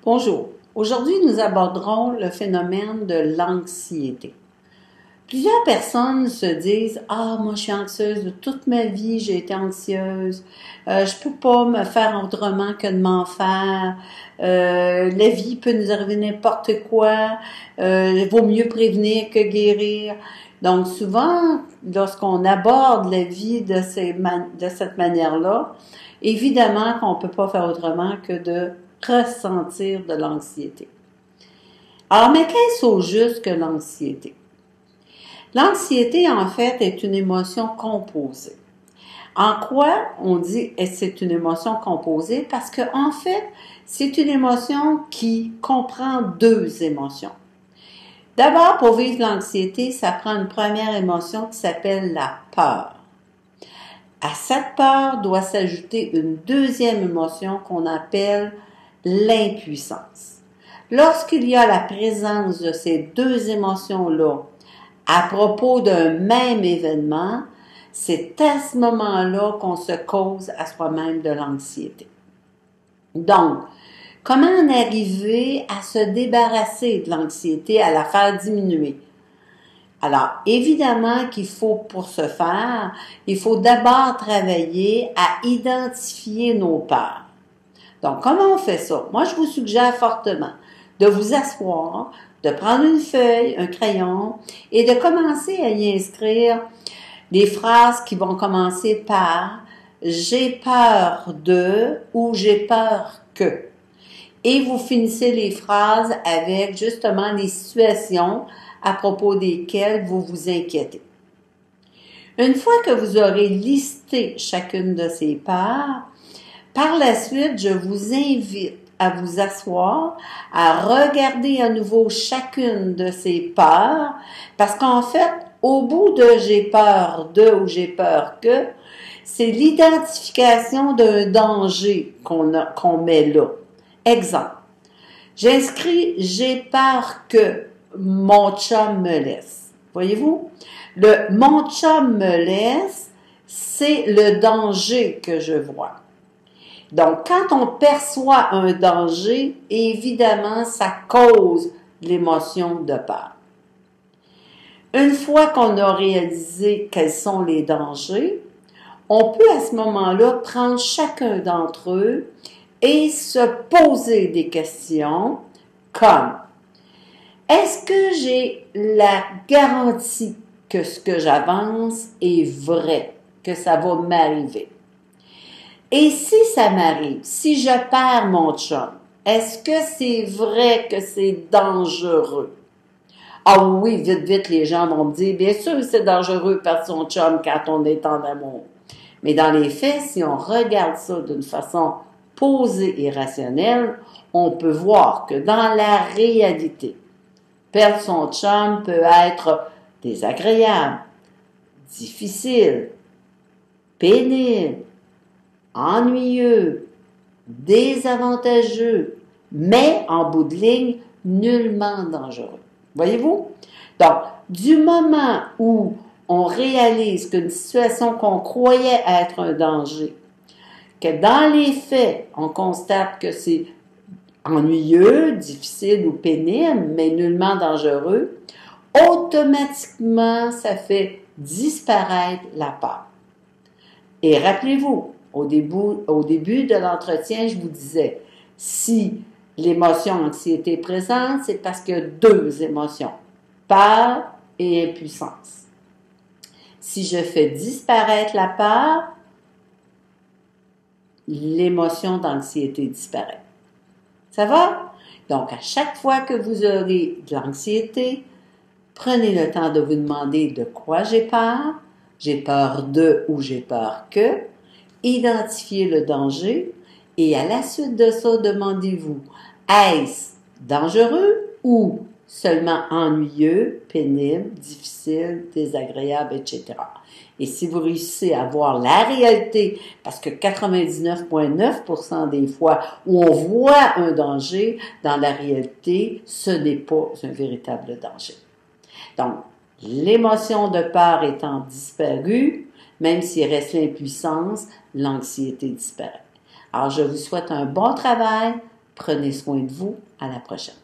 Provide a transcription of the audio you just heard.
Bonjour. Aujourd'hui, nous aborderons le phénomène de l'anxiété. Plusieurs personnes se disent « Ah, moi je suis anxieuse de toute ma vie, j'ai été anxieuse. Je peux pas me faire autrement que de m'en faire. La vie peut nous arriver n'importe quoi. Il vaut mieux prévenir que guérir. » Donc souvent, lorsqu'on aborde la vie de cette manière-là, évidemment qu'on peut pas faire autrement que de ressentir de l'anxiété. Alors, mais qu'est-ce au juste que l'anxiété? L'anxiété, en fait, est une émotion composée. En quoi on dit que c'est une émotion composée? Parce que, en fait, c'est une émotion qui comprend deux émotions. D'abord, pour vivre l'anxiété, ça prend une première émotion qui s'appelle la peur. À cette peur doit s'ajouter une deuxième émotion qu'on appelle l'impuissance. Lorsqu'il y a la présence de ces deux émotions-là à propos d'un même événement, c'est à ce moment-là qu'on se cause à soi-même de l'anxiété. Donc, comment en arriver à se débarrasser de l'anxiété, à la faire diminuer? Alors, évidemment qu'il faut, pour ce faire, il faut d'abord travailler à identifier nos peurs. Donc, comment on fait ça? Moi, je vous suggère fortement de vous asseoir, de prendre une feuille, un crayon et de commencer à y inscrire des phrases qui vont commencer par « j'ai peur de » ou « j'ai peur que ». Et vous finissez les phrases avec justement les situations à propos desquelles vous vous inquiétez. Une fois que vous aurez listé chacune de ces peurs, par la suite, je vous invite à vous asseoir, à regarder à nouveau chacune de ces peurs, parce qu'en fait, au bout de « j'ai peur de » ou « j'ai peur que », c'est l'identification d'un danger qu'on met là. Exemple, j'inscris « j'ai peur que mon chum me laisse ». Voyez-vous? Le « mon chum me laisse », c'est le danger que je vois. Donc, quand on perçoit un danger, évidemment, ça cause l'émotion de peur. Une fois qu'on a réalisé quels sont les dangers, on peut à ce moment-là prendre chacun d'entre eux et se poser des questions comme « Est-ce que j'ai la garantie que ce que j'avance est vrai, que ça va m'arriver? Et si ça m'arrive, si je perds mon chum, est-ce que c'est vrai que c'est dangereux? » Ah oui, vite, vite, les gens vont me dire, bien sûr c'est dangereux de perdre son chum quand on est en amour. Mais dans les faits, si on regarde ça d'une façon posée et rationnelle, on peut voir que dans la réalité, perdre son chum peut être désagréable, difficile, pénible, ennuyeux, désavantageux, mais en bout de ligne, nullement dangereux. Voyez-vous? Donc, du moment où on réalise qu'une situation qu'on croyait être un danger, que dans les faits, on constate que c'est ennuyeux, difficile ou pénible, mais nullement dangereux, automatiquement, ça fait disparaître la peur. Et rappelez-vous, au début de l'entretien, je vous disais, si l'émotion anxiété est présente, c'est parce qu'il y a deux émotions, peur et impuissance. Si je fais disparaître la peur, l'émotion d'anxiété disparaît. Ça va? Donc, à chaque fois que vous aurez de l'anxiété, prenez le temps de vous demander de quoi j'ai peur de ou j'ai peur que, identifiez le danger et à la suite de ça, demandez-vous, est-ce dangereux ou seulement ennuyeux, pénible, difficile, désagréable, etc. Et si vous réussissez à voir la réalité, parce que 99,9% des fois où on voit un danger, dans la réalité, ce n'est pas un véritable danger. Donc, l'émotion de peur étant disparue, même s'il reste l'impuissance, l'anxiété disparaît. Alors, je vous souhaite un bon travail. Prenez soin de vous. À la prochaine.